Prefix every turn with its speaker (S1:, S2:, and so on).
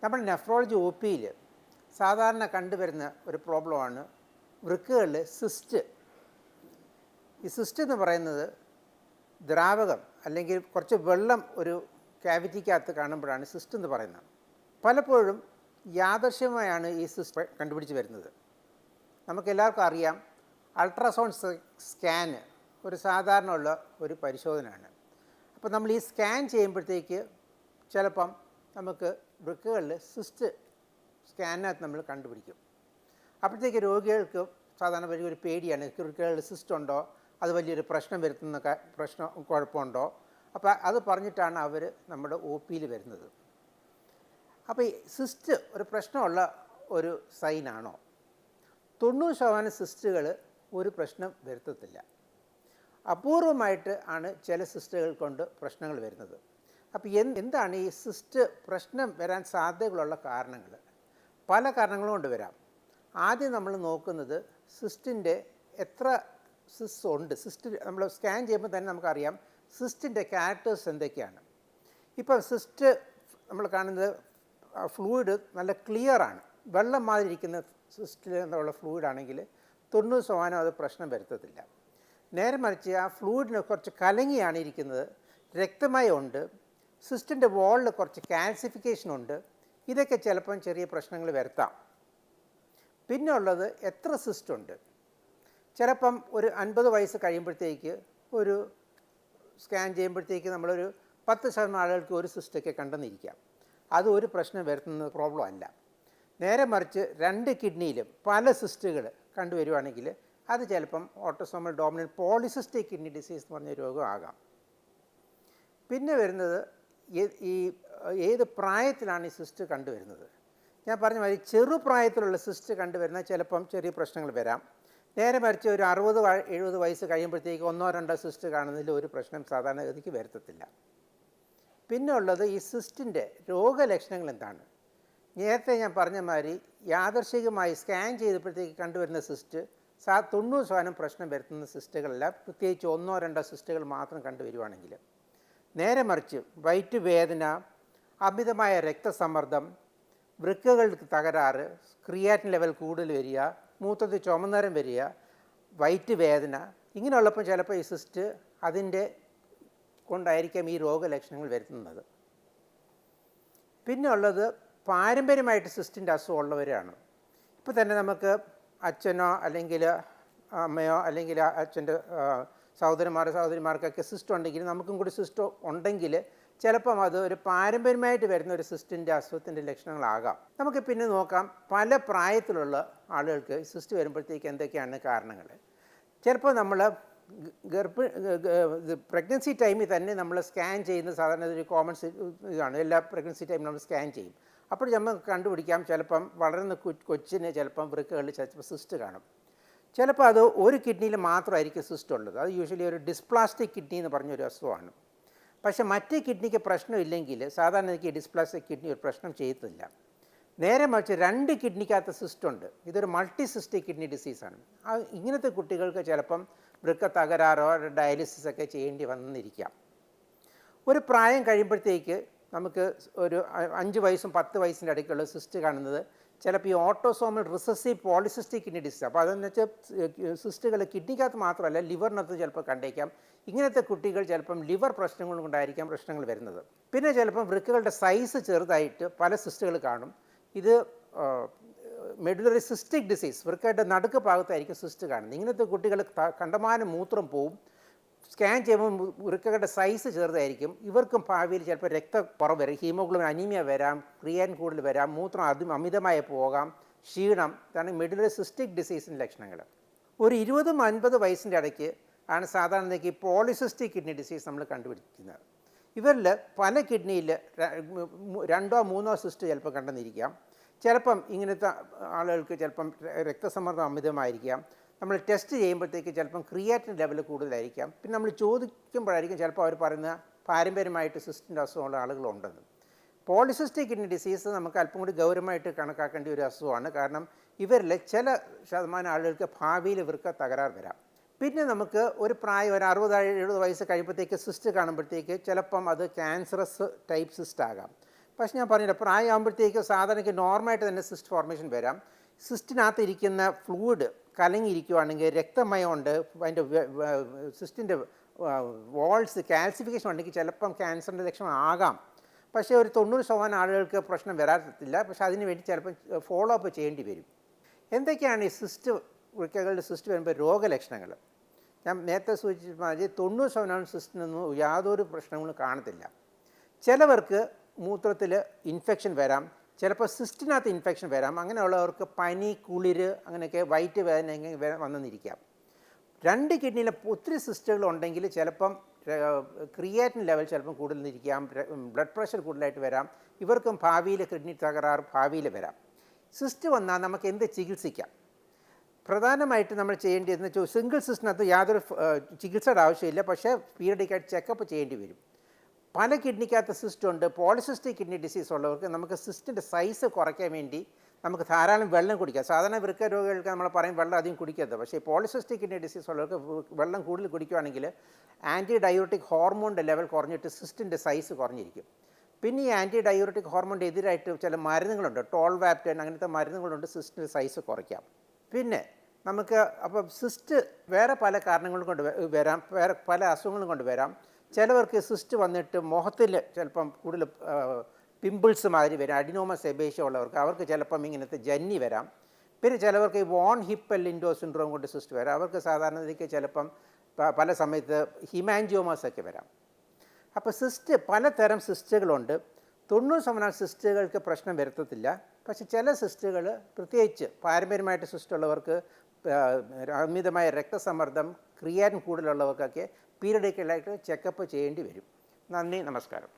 S1: നമ്മൾ nephrology O പിയിൽ സാധാരണ കണ്ടുവരുന്ന ഒരു പ്രോബ്ലമാണ് വൃക്കകളിൽ സിസ്റ്റ്. ഈ സിസ്റ്റ് എന്ന് പറയുന്നത് ദ്രാവകം അല്ലെങ്കിൽ കുറച്ച് വെള്ളം ഒരു ക്യാവിറ്റിക്കകത്ത് കാണുമ്പോഴാണ് സിസ്റ്റ് എന്ന് പറയുന്നത്. പലപ്പോഴും യാദൃശ്യമായാണ് ഈ സിസ്റ്റ് കണ്ടുപിടിച്ച് വരുന്നത്. നമുക്കെല്ലാവർക്കും അറിയാം, അൾട്രാസൗണ്ട് സ്കാന് ഒരു സാധാരണ ഉള്ള ഒരു പരിശോധനയാണ്. അപ്പോൾ നമ്മൾ ഈ സ്കാൻ ചെയ്യുമ്പോഴത്തേക്ക് ചിലപ്പം നമുക്ക് വൃക്കകളിൽ സിസ്റ്റ് സ്കാനിനകത്ത് നമ്മൾ കണ്ടുപിടിക്കും. അപ്പോഴത്തേക്ക് രോഗികൾക്ക് സാധാരണ വലിയൊരു പേടിയാണ്, വൃക്കകളിൽ സിസ്റ്റ് ഉണ്ടോ, അത് വലിയൊരു പ്രശ്നം വരുത്തുന്ന കുഴപ്പമുണ്ടോ. അപ്പോൾ അത് പറഞ്ഞിട്ടാണ് അവർ നമ്മുടെ ഒ പിയിൽ വരുന്നത്. അപ്പോൾ ഈ സിസ്റ്റ് ഒരു പ്രശ്നമുള്ള ഒരു സൈനാണോ? 90% സിസ്റ്റുകൾ ഒരു പ്രശ്നം വരുത്തത്തില്ല. അപൂർവമായിട്ട് ആണ് ചില സിസ്റ്റുകൾ കൊണ്ട് പ്രശ്നങ്ങൾ വരുന്നത്. അപ്പോൾ എന്താണ് ഈ സിസ്റ്റ് പ്രശ്നം വരാൻ സാധ്യതകളുള്ള കാരണങ്ങൾ? പല കാരണങ്ങളും കൊണ്ട് വരാം. ആദ്യം നമ്മൾ നോക്കുന്നത് സിസ്റ്റിൻ്റെ എത്ര സിസ്റ്റ് ഉണ്ട്. സിസ്റ്റ് നമ്മൾ സ്കാൻ ചെയ്യുമ്പോൾ തന്നെ നമുക്കറിയാം സിസ്റ്റിൻ്റെ ക്യാരക്ടേഴ്സ് എന്തൊക്കെയാണ്. ഇപ്പം സിസ്റ്റ് നമ്മൾ കാണുന്നത് ഫ്ലൂയിഡ് നല്ല ക്ലിയറാണ്, വെള്ളം മാതിരി ഇരിക്കുന്ന സിസ്റ്റിൽ നിന്നുള്ള ഫ്ലൂയിഡാണെങ്കിൽ 90% അത് പ്രശ്നം വരുത്തത്തില്ല. നേരെ മറിച്ച് ആ ഫ്ലൂയിഡിന് കുറച്ച് കലങ്ങിയാണ് ഇരിക്കുന്നത്, രക്തമയമുണ്ട്, സിസ്റ്റിൻ്റെ വോളിൽ കുറച്ച് കാൽസിഫിക്കേഷൻ ഉണ്ട്, ഇതൊക്കെ ചിലപ്പം ചെറിയ പ്രശ്നങ്ങൾ വരുത്താം. പിന്നെ ഉള്ളത് എത്ര സിസ്റ്റ് ഉണ്ട്. ചിലപ്പം ഒരു 50 വയസ്സ് കഴിയുമ്പോഴത്തേക്ക് ഒരു സ്കാൻ ചെയ്യുമ്പോഴത്തേക്ക് നമ്മളൊരു 10% ആളുകൾക്ക് ഒരു സിസ്റ്റൊക്കെ കണ്ടെന്നിരിക്കാം. അത് ഒരു പ്രശ്നം വരുത്തുന്ന പ്രോബ്ലം അല്ല. നേരെ മറിച്ച് 2 കിഡ്നിയിലും പല സിസ്റ്റുകൾ കണ്ടുവരുവാണെങ്കിൽ അത് ചിലപ്പം autosomal dominant polycystic kidney disease എന്ന് പറഞ്ഞ രോഗമാകാം. പിന്നെ വരുന്നത് ഈ ഏത് പ്രായത്തിലാണ് ഈ സിസ്റ്റ് കണ്ടുവരുന്നത്. ഞാൻ പറഞ്ഞ മാതിരി ചെറുപ്രായത്തിലുള്ള സിസ്റ്റ് കണ്ടുവരുന്ന ചിലപ്പം ചെറിയ പ്രശ്നങ്ങൾ വരാം. നേരെ മറിച്ച് ഒരു 60-70 വയസ്സ് കഴിയുമ്പോഴത്തേക്ക് 1-2 സിസ്റ്റ് കാണുന്നതിൽ ഒരു പ്രശ്നം സാധാരണഗതിക്ക് വരുത്തത്തില്ല. പിന്നെ ഉള്ളത് ഈ സിസ്റ്റിൻ്റെ രോഗലക്ഷണങ്ങൾ എന്താണ്. നേരത്തെ ഞാൻ പറഞ്ഞ മാതിരി യാദർശികമായി സ്കാൻ ചെയ്തപ്പോഴത്തേക്ക് കണ്ടുവരുന്ന സിസ്റ്റ് 90% പ്രശ്നം വരുത്തുന്ന സിസ്റ്റുകളല്ല, പ്രത്യേകിച്ച് 1-2 സിസ്റ്റുകൾ മാത്രം കണ്ടുവരുവാണെങ്കിൽ. നേരെ മറിച്ച് വയറ്റ് വേദന, അമിതമായ രക്തസമ്മർദ്ദം, വൃക്കകൾക്ക് തകരാറ്, ക്രിയാറ്റിൻ ലെവൽ കൂടുതൽ വരിക, മൂത്രത്തിൽ ചുമന്നരം വരിക, വയറ്റ് വേദന, ഇങ്ങനെയുള്ളപ്പോൾ ചിലപ്പോൾ ഈ സിസ്റ്റ് അതിൻ്റെ കൊണ്ടായിരിക്കാം ഈ രോഗലക്ഷണങ്ങൾ വരുത്തുന്നത്. പിന്നെ ഉള്ളത് പാരമ്പര്യമായിട്ട് സിസ്റ്റിൻ്റെ അസുഖം ഉള്ളവരാണ്. ഇപ്പോൾ തന്നെ നമുക്ക് അച്ഛനോ അല്ലെങ്കിൽ അമ്മയോ അല്ലെങ്കിൽ അച്ഛൻ്റെ സഹോദരിമാർക്കൊക്കെ സിസ്റ്റ് ഉണ്ടെങ്കിൽ നമുക്കും കൂടി സിസ്റ്റ് ഉണ്ടെങ്കിൽ ചിലപ്പം അത് ഒരു പാരമ്പര്യമായിട്ട് വരുന്ന ഒരു സിസ്റ്റിൻ്റെ അസുഖത്തിൻ്റെ ലക്ഷണങ്ങളാകാം. നമുക്ക് പിന്നെ നോക്കാം പല പ്രായത്തിലുള്ള ആളുകൾക്ക് സിസ്റ്റ് വരുമ്പോഴത്തേക്ക് എന്തൊക്കെയാണ് കാരണങ്ങൾ. ചിലപ്പോൾ നമ്മൾ പ്രഗ്നൻസി ടൈമിൽ തന്നെ നമ്മൾ സ്കാൻ ചെയ്യുന്ന സാധാരണ ഒരു കോമൺ ഇതാണ്, എല്ലാ പ്രഗ്നൻസി ടൈമിൽ നമ്മൾ സ്കാൻ ചെയ്യും. അപ്പോൾ നമുക്ക് കണ്ടുപിടിക്കാം ചിലപ്പം വളരുന്ന കൊച്ചിന് ചിലപ്പം വൃക്കകളിൽ ചിലപ്പോൾ സിസ്റ്റ് കാണും. ചിലപ്പോൾ അത് ഒരു കിഡ്നിയിൽ മാത്രമായിരിക്കും സിസ്റ്റ് ഉള്ളത്. അത് യൂഷ്വലി ഒരു ഡിസ്പ്ലാസ്റ്റിക് കിഡ്നി എന്ന് പറഞ്ഞൊരു അസുഖമാണ്. പക്ഷേ മറ്റേ കിഡ്നിക്ക് പ്രശ്നമില്ലെങ്കിൽ സാധാരണ എനിക്ക് ഡിസ്പ്ലാസ്റ്റിക് കിഡ്നി ഒരു പ്രശ്നം ചെയ്യത്തില്ല. നേരെ മറിച്ച് 2 കിഡ്നിക്കകത്ത് സിസ്റ്റ് ഉണ്ട്, ഇതൊരു മൾട്ടി സിസ്റ്റിക് കിഡ്നി ഡിസീസാണ്. ഇങ്ങനത്തെ കുട്ടികൾക്ക് ചിലപ്പം വൃക്ക തകരാറോ ഡയാലിസിസ് ഒക്കെ ചെയ്യേണ്ടി വന്നിരിക്കാം. ഒരു പ്രായം കഴിയുമ്പോഴത്തേക്ക് നമുക്ക് ഒരു 5 വയസ്സും 10 വയസ്സിൻ്റെ ഇടയ്ക്കുള്ള സിസ്റ്റ് കാണുന്നത് ചിലപ്പോൾ ഈ autosomal recessive polycystic kidney disease. അപ്പോൾ അതെന്ന് വെച്ചാൽ സിസ്റ്റുകൾ കിഡ്നിക്കകത്ത് മാത്രമല്ല ലിവറിനകത്ത് ചിലപ്പോൾ കണ്ടേക്കാം. ഇങ്ങനത്തെ കുട്ടികൾ ചിലപ്പം ലിവർ പ്രശ്നങ്ങൾ കൊണ്ടായിരിക്കാം പ്രശ്നങ്ങൾ വരുന്നത്. പിന്നെ ചിലപ്പം വൃക്കകളുടെ സൈസ് ചെറുതായിട്ട് പല സിസ്റ്റുകൾ കാണും. ഇത് മെഡുലറി സിസ്റ്റിക് ഡിസീസ്, വൃക്കയുടെ നടുക്ക് ഭാഗത്തായിരിക്കും സിസ്റ്റ് കാണുന്നത്. ഇങ്ങനത്തെ കുട്ടികൾ കണ്ടമാനം മൂത്രം പോവും. സ്കാൻ ചെയ്യുമ്പോൾ വൃക്കകളുടെ സൈസ് ചെറുതായിരിക്കും. ഇവർക്കും ഭാവിയിൽ ചിലപ്പോൾ രക്തക്കുറവ് വരും, ഹീമോഗ്ലോബിൻ അനീമിയ വരാം, ക്രിയാറ്റിൻ കൂടുതൽ വരാം, മൂത്രം അമിതമായി പോകാം, ക്ഷീണം. ഇതാണ് മെഡുലറി സിസ്റ്റിക് ഡിസീസിൻ്റെ ലക്ഷണങ്ങൾ. ഒരു 20-50 വയസ്സിൻ്റെ ഇടയ്ക്ക് ആണ് സാധാരണയ്ക്ക് പോളിസിസ്റ്റിക് കിഡ്നി ഡിസീസ് നമ്മൾ കണ്ടുപിടിക്കുന്നത്. ഇവരിൽ പല കിഡ്നിയിൽ 2-3 സിസ്റ്റ് ചിലപ്പോൾ കണ്ടെന്നിരിക്കാം. ചിലപ്പം ഇങ്ങനത്തെ ആളുകൾക്ക് ചിലപ്പം രക്തസമ്മർദ്ദം അമിതമായിരിക്കാം. നമ്മൾ ടെസ്റ്റ് ചെയ്യുമ്പോഴത്തേക്ക് ചിലപ്പം ക്രിയാറ്റിൻ ലെവൽ കൂടുതലായിരിക്കാം. പിന്നെ നമ്മൾ ചോദിക്കുമ്പോഴായിരിക്കും ചിലപ്പോൾ അവർ പറയുന്ന പാരമ്പര്യമായിട്ട് സിസ്റ്റിൻ്റെ അസുഖമുള്ള ആളുകളുണ്ടെന്ന്. പോളിസിസ്റ്റിക് കിഡ്നി ഡിസീസ് നമുക്ക് അല്പം കൂടി ഗൗരവമായിട്ട് കണക്കാക്കേണ്ട ഒരു അസുഖമാണ്. കാരണം ഇവരിൽ ചില ശതമാനം ആളുകൾക്ക് ഭാവിയിൽ വൃക്ക തകരാർ വരാം. പിന്നെ നമുക്ക് ഒരു പ്രായം ഒരു 60-70 വയസ്സ് കഴിയുമ്പോഴത്തേക്ക് സിസ്റ്റ് കാണുമ്പോഴത്തേക്ക് ചിലപ്പം അത് ക്യാൻസറസ് ടൈപ്പ് സിസ്റ്റ് ആകാം. പക്ഷേ ഞാൻ പറഞ്ഞില്ല, പ്രായമാകുമ്പോഴത്തേക്ക് സാധാരണയ്ക്ക് നോർമലായിട്ട് തന്നെ സിസ്റ്റ് ഫോർമേഷൻ വരാം. സിസ്റ്റിനകത്ത് ഇരിക്കുന്ന ഫ്ലൂയിഡ് കലങ്ങിയിരിക്കുകയാണെങ്കിൽ, രക്തമയം ഉണ്ട്, അതിൻ്റെ സിസ്റ്റിൻ്റെ വാൾസ് കാൽസിഫിക്കേഷൻ ഉണ്ടെങ്കിൽ ചിലപ്പം ക്യാൻസറിൻ്റെ ലക്ഷണം ആകാം. പക്ഷേ ഒരു 90% ആളുകൾക്ക് പ്രശ്നം വരാത്തില്ല. പക്ഷേ അതിന് വേണ്ടി ചിലപ്പം ഫോളോ അപ്പ് ചെയ്യേണ്ടി വരും. എന്തൊക്കെയാണ് ഈ സിസ്റ്റ്, വൃക്കകളുടെ സിസ്റ്റ് വരുമ്പോൾ രോഗലക്ഷണങ്ങൾ? ഞാൻ നേരത്തെ സൂചിപ്പിച്ച മാതിരി 90% സിസ്റ്റിനൊന്നും യാതൊരു പ്രശ്നങ്ങളും കാണത്തില്ല. ചിലവർക്ക് മൂത്രത്തിൽ ഇൻഫെക്ഷൻ വരാം, ചിലപ്പോൾ സിസ്റ്റിനകത്ത് ഇൻഫെക്ഷൻ വരാം. അങ്ങനെയുള്ളവർക്ക് പനി, കുളിര്, അങ്ങനെയൊക്കെ വയറ്റ് വേദന വന്നെന്നിരിക്കാം. 2 കിഡ്നിയിലെ ഒത്തിരി സിസ്റ്റുകൾ ഉണ്ടെങ്കിൽ ചിലപ്പം ക്രിയാറ്റിൻ ലെവൽ ചിലപ്പം കൂടുതലിരിക്കാം, ബ്ലഡ് പ്രഷർ കൂടുതലായിട്ട് വരാം. ഇവർക്കും ഭാവിയിൽ കിഡ്നി തകരാറ് ഭാവിയിൽ വരാം. സിസ്റ്റ് വന്നാൽ നമുക്ക് എന്ത് ചികിത്സിക്കാം? പ്രധാനമായിട്ട് നമ്മൾ ചെയ്യേണ്ടതെന്ന് വെച്ചാൽ, സിംഗിൾ സിസ്റ്റിനകത്ത് യാതൊരു ചികിത്സയുടെ ആവശ്യമില്ല, പക്ഷേ പീരിയഡിക്കായിട്ട് ചെക്കപ്പ് ചെയ്യേണ്ടി വരും. പല കിഡ്നിക്കകത്ത് സിസ്റ്റ് ഉണ്ട്. പോളിസിസ്റ്റിക് കിഡ്നി ഡിസീസ് ഉള്ളവർക്ക് നമുക്ക് സിസ്റ്റിൻ്റെ സൈസ് കുറയ്ക്കാൻ വേണ്ടി നമുക്ക് ധാരാളം വെള്ളം കുടിക്കാം. സാധാരണ വൃക്ക രോഗികൾക്ക് നമ്മൾ പറയും വെള്ളം അധികം കുടിക്കരുത്. പക്ഷേ പോളിസിസ്റ്റിക് കിഡ്നി ഡിസീസ് ഉള്ളവർക്ക് വെള്ളം കൂടുതൽ കുടിക്കുകയാണെങ്കിൽ ആൻറ്റി ഡയൂറിറ്റിക് ഹോർമോണിൻ്റെ ലെവൽ കുറഞ്ഞിട്ട് സിസ്റ്റിൻ്റെ സൈസ് കുറഞ്ഞിരിക്കും. പിന്നെ ഈ ആൻറ്റി ഡയൂറിറ്റിക് ഹോർമോണിൻ്റെ എതിരായിട്ട് ചില മരുന്നുകളുണ്ട്, ടോൾവാപ്റ്റൻ, അങ്ങനത്തെ മരുന്നുകളുണ്ട് സിസ്റ്റിൻ്റെ സൈസ് കുറയ്ക്കാം. പിന്നെ നമുക്ക് അപ്പോൾ സിസ്റ്റ് വേറെ പല കാരണങ്ങൾ കൊണ്ട് വരാം, വേറെ പല അസുഖങ്ങളും കൊണ്ട് വരാം. ചിലവർക്ക് സിസ്റ്റ് വന്നിട്ട് മുഖത്തിൽ ചിലപ്പം കൂടുതൽ പിമ്പിൾസ് മാതിരി വരാം. അഡിനോമ സെബേഷ്യ ഉള്ളവർക്ക് അവർക്ക് ചിലപ്പം ഇങ്ങനത്തെ ജന്നി വരാം. പിന്നെ ചിലവർക്ക് ഈ വോൺ ഹിപ്പ് ലിൻഡോ സിൻഡ്രോം കൊണ്ട് സിസ്റ്റ് വരാം. അവർക്ക് സാധാരണയ്ക്ക് ചിലപ്പം പല സമയത്ത് ഹിമാൻജിയോമാസ് ഒക്കെ വരാം. അപ്പോൾ സിസ്റ്റ്, പലതരം സിസ്റ്റുകളുണ്ട്. 90% സിസ്റ്റുകൾക്ക് പ്രശ്നം വരുത്തത്തില്ല. പക്ഷേ ചില സിസ്റ്റുകൾ, പ്രത്യേകിച്ച് പാരമ്പര്യമായിട്ട് സിസ്റ്റ് ഉള്ളവർക്ക്, അമിതമായ രക്തസമ്മർദ്ദം, ക്രിയാറ്റിൻ കൂടുതലുള്ളവർക്കൊക്കെ പീരിയഡിക്കലായിട്ട് ചെക്കപ്പ് ചെയ്യേണ്ടി വരും. നന്ദി, നമസ്കാരം.